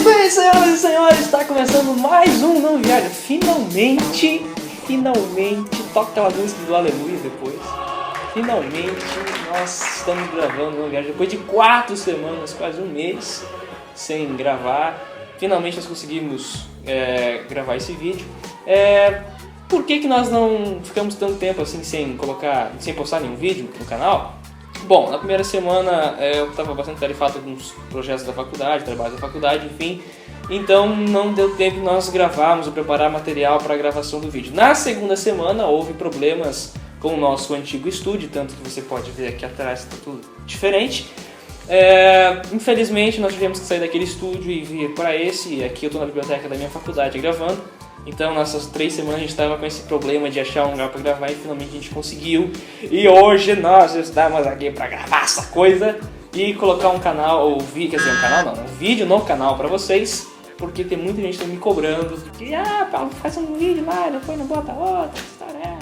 bem, senhoras e senhores, está começando mais um Não Viaja. Finalmente, toca aquela música do Aleluia depois. Finalmente, nós estamos gravando Não Viaja depois de 4 semanas, quase um mês sem gravar. Finalmente nós conseguimos gravar esse vídeo. Por que nós não ficamos tanto tempo assim sem postar nenhum vídeo no canal? Bom, na primeira semana eu estava bastante tarefado com os projetos da faculdade, trabalhos da faculdade, enfim. Então não deu tempo de nós gravarmos ou preparar material para a gravação do vídeo. Na segunda semana houve problemas com o nosso antigo estúdio, tanto que você pode ver aqui atrás está tudo diferente. Infelizmente nós tivemos que sair daquele estúdio e vir para esse. Aqui eu estou na biblioteca da minha faculdade gravando. Então nessas 3 semanas a gente estava com esse problema de achar um lugar para gravar e finalmente a gente conseguiu. E hoje nós estamos aqui para gravar essa coisa e colocar um canal, um vídeo no canal para vocês. Porque tem muita gente me cobrando que Paulo, faz um vídeo lá, depois não bota outra, história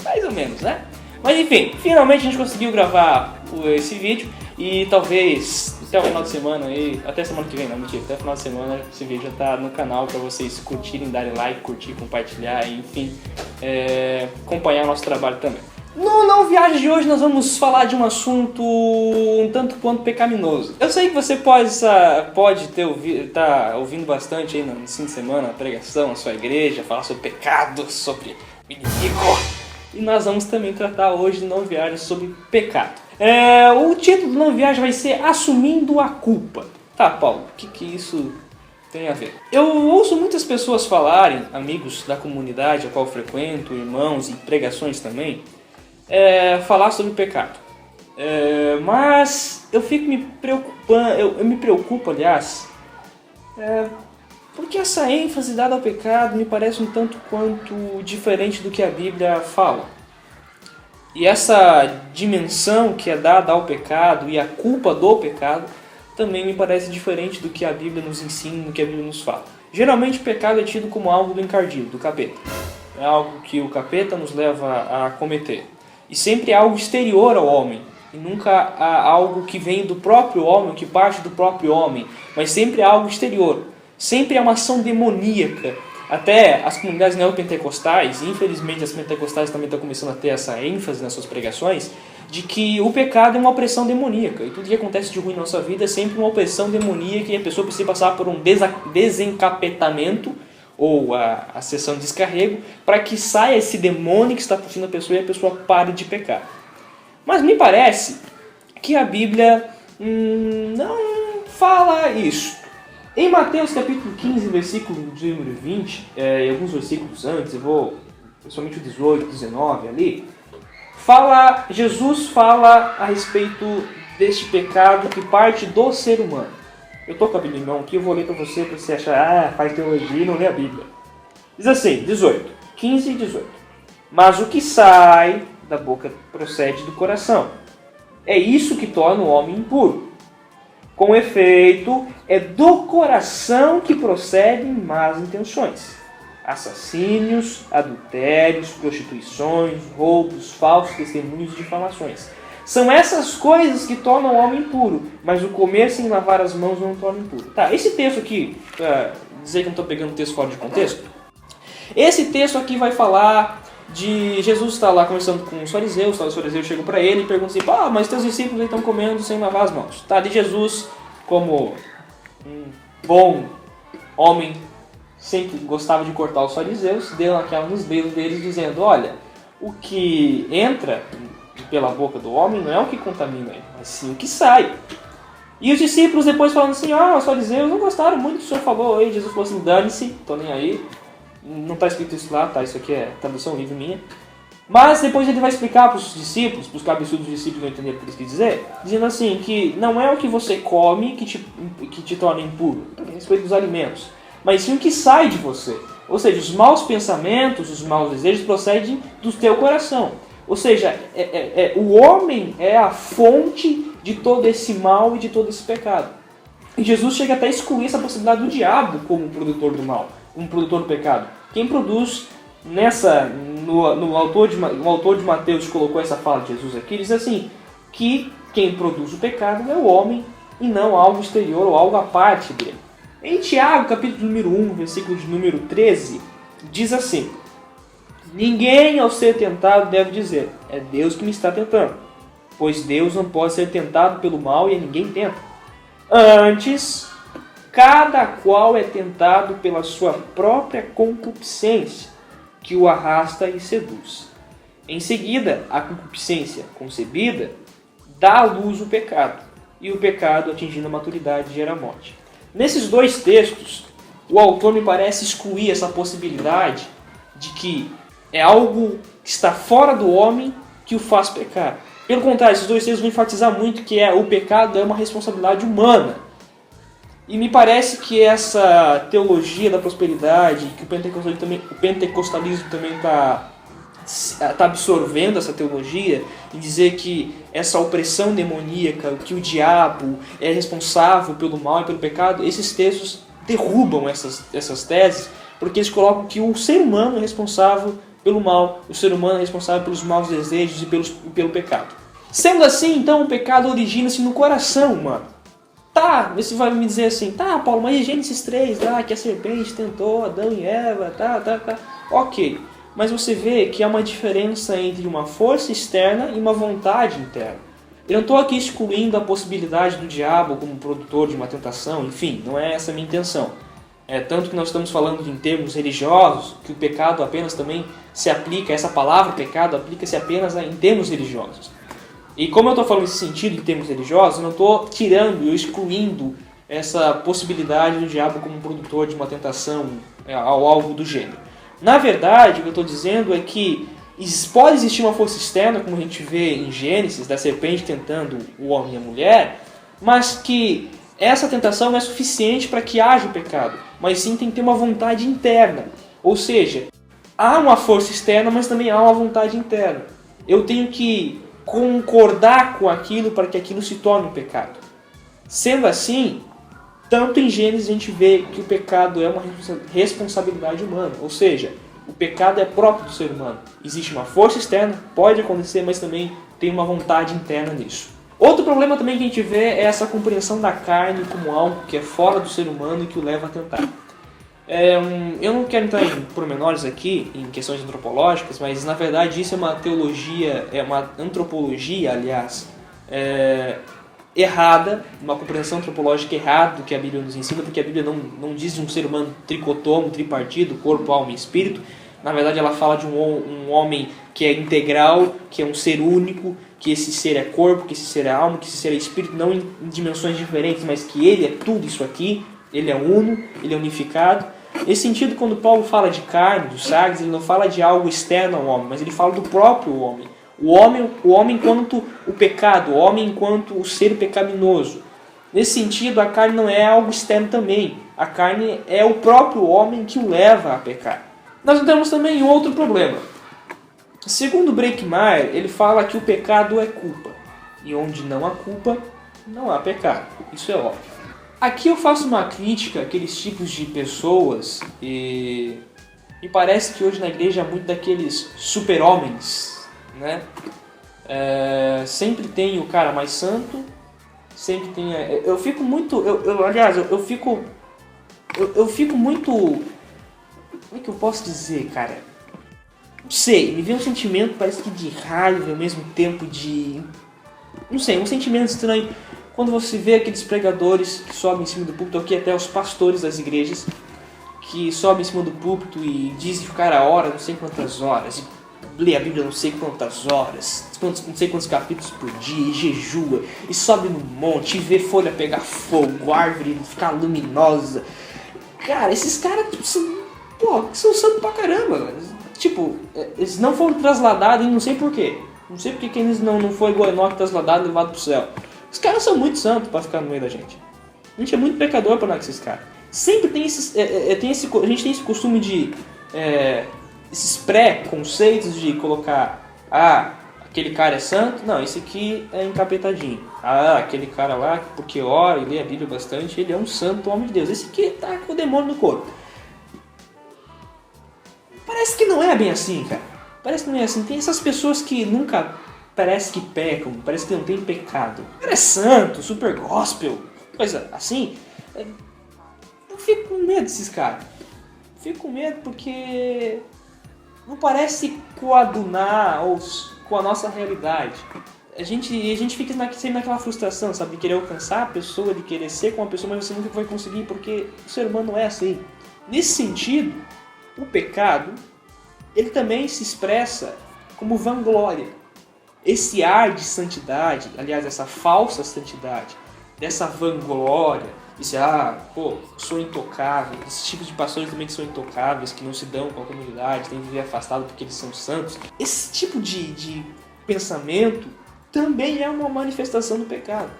mais ou menos, né? Mas enfim, finalmente a gente conseguiu gravar esse vídeo e talvez até o final de semana aí, até semana que vem, não, mentira, até o final de semana esse vídeo já tá no canal para vocês curtirem, darem like, curtir, compartilhar, enfim, acompanhar o nosso trabalho também. No Não Viaja de hoje nós vamos falar de um assunto um tanto quanto pecaminoso. Eu sei que você pode estar ouvindo bastante aí no fim de semana a pregação na sua igreja, falar sobre pecado, sobre inimigo. E nós vamos também tratar hoje no Não Viaja sobre pecado. O título do Não Viaja vai ser Assumindo a Culpa. Tá, Paulo, o que isso tem a ver? Eu ouço muitas pessoas falarem, amigos da comunidade a qual frequento, irmãos e pregações também, falar sobre pecado. Mas eu fico me preocupando, eu me preocupo, aliás, porque essa ênfase dada ao pecado me parece um tanto quanto diferente do que a Bíblia fala. E essa dimensão que é dada ao pecado e a culpa do pecado também me parece diferente do que a Bíblia nos ensina, do que a Bíblia nos fala. Geralmente o pecado é tido como algo do encardido, do capeta. É algo que o capeta nos leva a cometer. E sempre é algo exterior ao homem. E nunca há algo que vem do próprio homem, que parte do próprio homem. Mas sempre é algo exterior. Sempre é uma ação demoníaca. Até as comunidades neopentecostais, e infelizmente as pentecostais também estão começando a ter essa ênfase nas suas pregações, de que o pecado é uma opressão demoníaca. E tudo que acontece de ruim na nossa vida é sempre uma opressão demoníaca e a pessoa precisa passar por um desencapetamento ou a sessão de descarrego para que saia esse demônio que está possuindo a pessoa e a pessoa pare de pecar. Mas me parece que a Bíblia não fala isso. Em Mateus capítulo 15, versículo número 20, e alguns versículos antes, principalmente o 18, 19 ali, Jesus fala a respeito deste pecado que parte do ser humano. Eu estou com a Bíblia em mão aqui, eu vou ler para você achar, faz teologia e não lê a Bíblia. Diz assim, 15 e 18. Mas o que sai da boca procede do coração. É isso que torna o homem impuro. Com efeito, é do coração que procedem más intenções. Assassínios, adultérios, prostituições, roubos, falsos testemunhos e difamações. São essas coisas que tornam o homem impuro, mas o comer sem lavar as mãos não torna impuro. Tá, esse texto aqui, para dizer que eu não estou pegando o texto fora de contexto, esse texto aqui vai falar de Jesus estar lá conversando com os fariseus chegam para ele e perguntam assim, mas teus discípulos estão comendo sem lavar as mãos. Tá, de Jesus, como um bom homem, sempre gostava de cortar os fariseus, deu aquela nos dedos deles dizendo, olha, o que entra pela boca do homem não é o que contamina ele, mas sim o que sai. E os discípulos depois falando assim, os fariseus não gostaram muito do que o senhor falou aí. Jesus falou assim, dane-se, tô nem aí. Não está escrito isso lá, tá? Isso aqui é tradução livre minha. Mas depois ele vai explicar para os discípulos, para os cabeçudos dos discípulos não entenderem o que ele quis dizer, dizendo assim, que não é o que você come que te torna impuro, a respeito dos alimentos, mas sim o que sai de você. Ou seja, os maus pensamentos, os maus desejos procedem do teu coração. Ou seja, o homem é a fonte de todo esse mal e de todo esse pecado. E Jesus chega até a excluir essa possibilidade do diabo como produtor do mal, como produtor do pecado. Quem produz o autor de Mateus colocou essa fala de Jesus aqui, diz assim, que quem produz o pecado é o homem e não algo exterior ou algo à parte dele. Em Tiago, capítulo número 1, versículo de número 13, diz assim: ninguém ao ser tentado deve dizer, é Deus que me está tentando, pois Deus não pode ser tentado pelo mal e a ninguém tenta. Antes, cada qual é tentado pela sua própria concupiscência, que o arrasta e seduz. Em seguida, a concupiscência concebida dá à luz o pecado, e o pecado, atingindo a maturidade, gera morte. Nesses dois textos, o autor me parece excluir essa possibilidade de que é algo que está fora do homem que o faz pecar. Pelo contrário, esses dois textos vão enfatizar muito que o pecado é uma responsabilidade humana. E me parece que essa teologia da prosperidade, que o pentecostalismo também está absorvendo essa teologia, e dizer que essa opressão demoníaca, que o diabo é responsável pelo mal e pelo pecado, esses textos derrubam essas teses, porque eles colocam que o ser humano é responsável pelo mal, o ser humano é responsável pelos maus desejos e pelo pecado. Sendo assim, então, o pecado origina-se no coração humano. Tá, você vai me dizer assim, tá, Paulo, mas Gênesis 3, lá que a serpente tentou Adão e Eva, tá. Ok, mas você vê que há uma diferença entre uma força externa e uma vontade interna. Eu não estou aqui excluindo a possibilidade do diabo como produtor de uma tentação, enfim, não é essa a minha intenção. Tanto que nós estamos falando em termos religiosos, que o pecado apenas também se aplica, essa palavra pecado aplica-se apenas em termos religiosos. E como eu estou falando nesse sentido, em termos religiosos, eu não estou tirando ou excluindo essa possibilidade do diabo como produtor de uma tentação ou algo do gênero. Na verdade, o que eu estou dizendo é que pode existir uma força externa, como a gente vê em Gênesis, da serpente tentando o homem e a mulher, mas que essa tentação não é suficiente para que haja o pecado, mas sim tem que ter uma vontade interna. Ou seja, há uma força externa, mas também há uma vontade interna. Eu tenho que concordar com aquilo para que aquilo se torne um pecado. Sendo assim, tanto em Gênesis a gente vê que o pecado é uma responsabilidade humana, ou seja, o pecado é próprio do ser humano. Existe uma força externa, pode acontecer, mas também tem uma vontade interna nisso. Outro problema também que a gente vê é essa compreensão da carne como algo que é fora do ser humano e que o leva a tentar. Eu não quero entrar em pormenores aqui, em questões antropológicas, mas na verdade isso é uma teologia, é uma antropologia, aliás, errada, uma compreensão antropológica errada do que a Bíblia nos ensina, porque a Bíblia não diz de um ser humano tricotomo, tripartido, corpo, alma e espírito. Na verdade ela fala de um homem que é integral, que é um ser único, que esse ser é corpo, que esse ser é alma, que esse ser é espírito, não em dimensões diferentes, mas que ele é tudo isso aqui, ele é uno, ele é unificado. Nesse sentido, quando Paulo fala de carne, dos sagres, ele não fala de algo externo ao homem, mas ele fala do próprio homem. O homem enquanto o pecado, o homem enquanto o ser pecaminoso. Nesse sentido, a carne não é algo externo também. A carne é o próprio homem que o leva a pecar. Nós temos também um outro problema. Segundo Breckmeier, ele fala que o pecado é culpa. E onde não há culpa, não há pecado. Isso é óbvio. Aqui eu faço uma crítica àqueles tipos de pessoas e parece que hoje na igreja há muito daqueles super-homens, né? Sempre tem o cara mais santo, sempre tem... Eu fico muito... Eu fico muito... Como é que eu posso dizer, cara? Não sei, me vem um sentimento, parece que de raiva, ao mesmo tempo de... Não sei, um sentimento estranho. Quando você vê aqueles pregadores que sobem em cima do púlpito, aqui até os pastores das igrejas, que sobem em cima do púlpito e dizem que o cara ora não sei quantas horas, e lê a Bíblia não sei quantas horas, não sei quantos capítulos por dia, e jejua, e sobe no monte, e vê folha pegar fogo, árvore ficar luminosa. Cara, esses caras são santos pra caramba. Tipo, eles não foram trasladados e não sei porquê. Não sei porque eles não foi igual Enoque trasladado e levado pro céu. Os caras são muito santos para ficar no meio da gente. A gente é muito pecador para andar com esses caras. Sempre tem esses... a gente tem esse costume de... esses pré-conceitos de colocar... aquele cara é santo. Não, esse aqui é encapetadinho. Aquele cara lá, porque ora e lê a Bíblia bastante, ele é um santo homem de Deus. Esse aqui tá com o demônio no corpo. Parece que não é bem assim, cara. Parece que não é assim. Tem essas pessoas que nunca... Parece que pecam, parece que não tem pecado. O cara é santo, super gospel, coisa assim. Eu fico com medo desses caras. Fico com medo porque não parece coadunar ou com a nossa realidade. A gente fica sempre naquela frustração, sabe? De querer alcançar a pessoa, de querer ser com a pessoa, mas você nunca vai conseguir porque o ser humano não é assim. Nesse sentido, o pecado, ele também se expressa como vanglória. Esse ar de santidade, aliás, essa falsa santidade, dessa vanglória, esse sou intocável, esses tipos de pastores também que são intocáveis, que não se dão com a comunidade, têm que viver afastado porque eles são santos. Esse tipo de pensamento também é uma manifestação do pecado.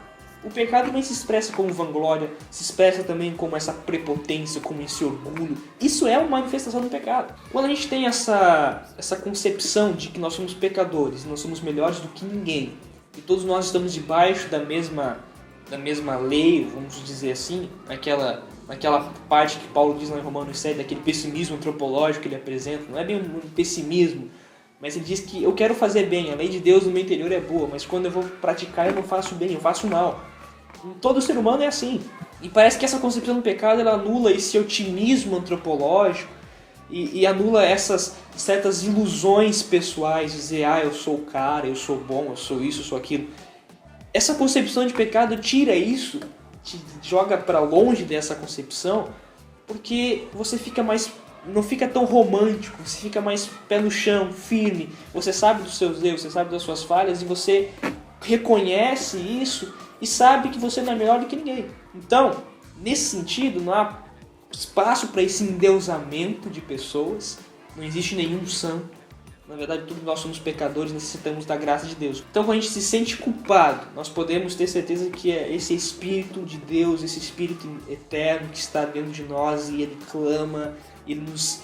O pecado também se expressa como vanglória, se expressa também como essa prepotência, como esse orgulho. Isso é uma manifestação do pecado. Quando a gente tem essa concepção de que nós somos pecadores, nós somos melhores do que ninguém, e todos nós estamos debaixo da mesma lei, vamos dizer assim, naquela parte que Paulo diz lá em Romanos 7, daquele pessimismo antropológico que ele apresenta, não é bem um pessimismo, mas ele diz que eu quero fazer bem, a lei de Deus no meu interior é boa, mas quando eu vou praticar eu não faço bem, eu faço mal. Todo ser humano é assim. E parece que essa concepção do pecado ela anula esse otimismo antropológico e anula essas certas ilusões pessoais, dizer, eu sou o cara, eu sou bom, eu sou isso, eu sou aquilo. Essa concepção de pecado tira isso, te joga para longe dessa concepção, porque você não fica tão romântico, você fica mais pé no chão, firme, você sabe dos seus erros, você sabe das suas falhas e você reconhece isso e sabe que você não é melhor do que ninguém. Então, nesse sentido, não há espaço para esse endeusamento de pessoas, não existe nenhum santo. Na verdade, todos nós somos pecadores, necessitamos da graça de Deus. Então, quando a gente se sente culpado, nós podemos ter certeza que é esse Espírito de Deus, esse Espírito eterno que está dentro de nós e ele clama, ele nos,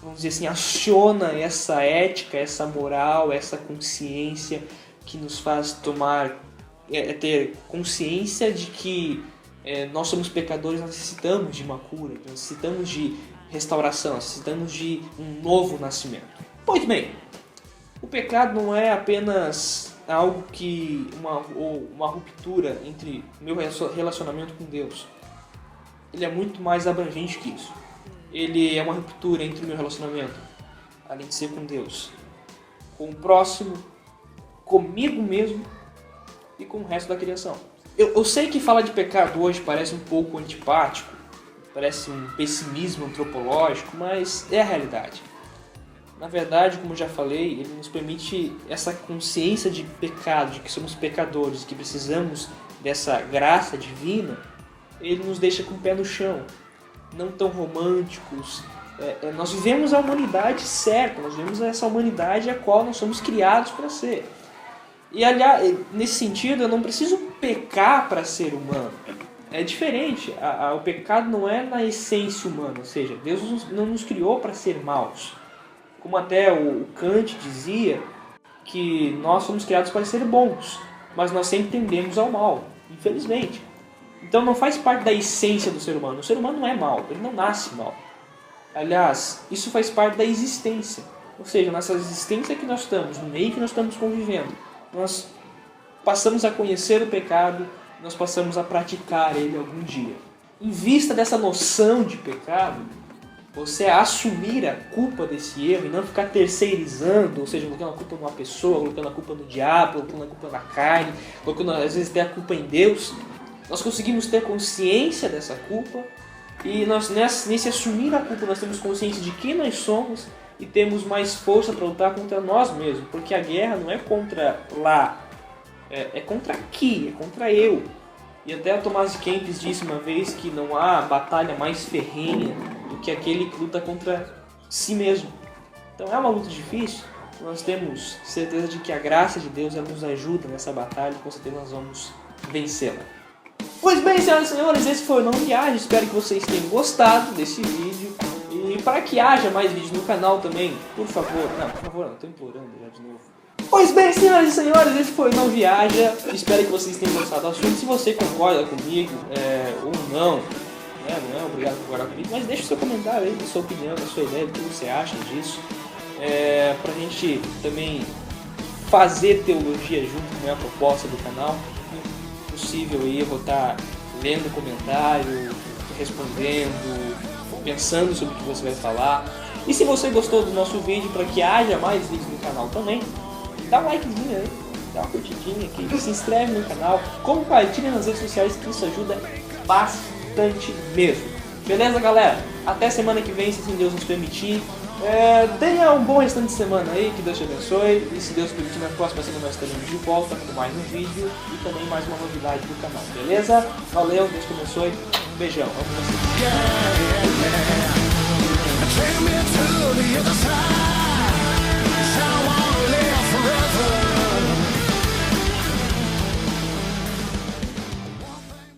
vamos dizer assim, aciona essa ética, essa moral, essa consciência que nos faz ter consciência de que nós somos pecadores, nós necessitamos de uma cura, nós necessitamos de restauração, necessitamos de um novo nascimento. Pois bem, o pecado não é apenas algo que uma ruptura entre o meu relacionamento com Deus. Ele é muito mais abrangente que isso. Ele é uma ruptura entre o meu relacionamento, além de ser com Deus, com o próximo, comigo mesmo e com o resto da criação. Eu sei que falar de pecado hoje parece um pouco antipático, parece um pessimismo antropológico, mas é a realidade. Na verdade, como já falei, ele nos permite essa consciência de pecado, de que somos pecadores, que precisamos dessa graça divina. Ele nos deixa com o pé no chão, não tão românticos. Nós vivemos a humanidade certa, nós vivemos essa humanidade a qual nós somos criados para ser. E aliás, nesse sentido, eu não preciso pecar para ser humano. É diferente, o pecado não é na essência humana, ou seja, Deus não nos criou para ser maus. Como até o Kant dizia, que nós somos criados para ser bons, mas nós sempre tendemos ao mal, infelizmente. Então não faz parte da essência do ser humano. O ser humano não é mau, ele não nasce mau. Aliás, isso faz parte da existência. Ou seja, nessa existência que nós estamos, no meio que nós estamos convivendo, nós passamos a conhecer o pecado, nós passamos a praticar ele algum dia. Em vista dessa noção de pecado, você assumir a culpa desse erro e não ficar terceirizando, ou seja, colocando a culpa numa pessoa, colocando a culpa no diabo, colocando a culpa na carne, colocando às vezes até a culpa em Deus, nós conseguimos ter consciência dessa culpa e nós, nesse assumir a culpa, nós temos consciência de quem nós somos e temos mais força para lutar contra nós mesmos, porque a guerra não é contra lá, é contra aqui, é contra eu. E até o Tomás de Kempis disse uma vez que não há batalha mais ferrenha do que aquele que luta contra si mesmo. Então é uma luta difícil, nós temos certeza de que a graça de Deus ela nos ajuda nessa batalha e com certeza nós vamos vencê-la. Pois bem, senhoras e senhores, esse foi o Não Viagem, espero que vocês tenham gostado desse vídeo. E para que haja mais vídeos no canal também, por favor, não, estou implorando já de novo. Pois bem, senhoras e senhores, esse foi o Não Viaja, espero que vocês tenham gostado do assunto. Se você concorda comigo ou não, não é obrigado a concordar comigo, mas deixe o seu comentário aí, sua opinião, a sua ideia, o que você acha disso, pra gente também fazer teologia junto, com a proposta do canal. Se possível aí eu vou estar lendo comentário, respondendo, pensando sobre o que você vai falar. E se você gostou do nosso vídeo, para que haja mais vídeos no canal também, dá um likezinho aí, dá uma curtidinha aqui, se inscreve no canal, compartilha nas redes sociais, que isso ajuda bastante mesmo. Beleza, galera? Até semana que vem, se assim Deus nos permitir. Tenha um bom restante de semana aí, que Deus te abençoe. E se Deus permitir, na próxima semana nós estaremos de volta com mais um vídeo e também mais uma novidade do canal, beleza? Valeu, Deus te abençoe. Beijão, amo vocês.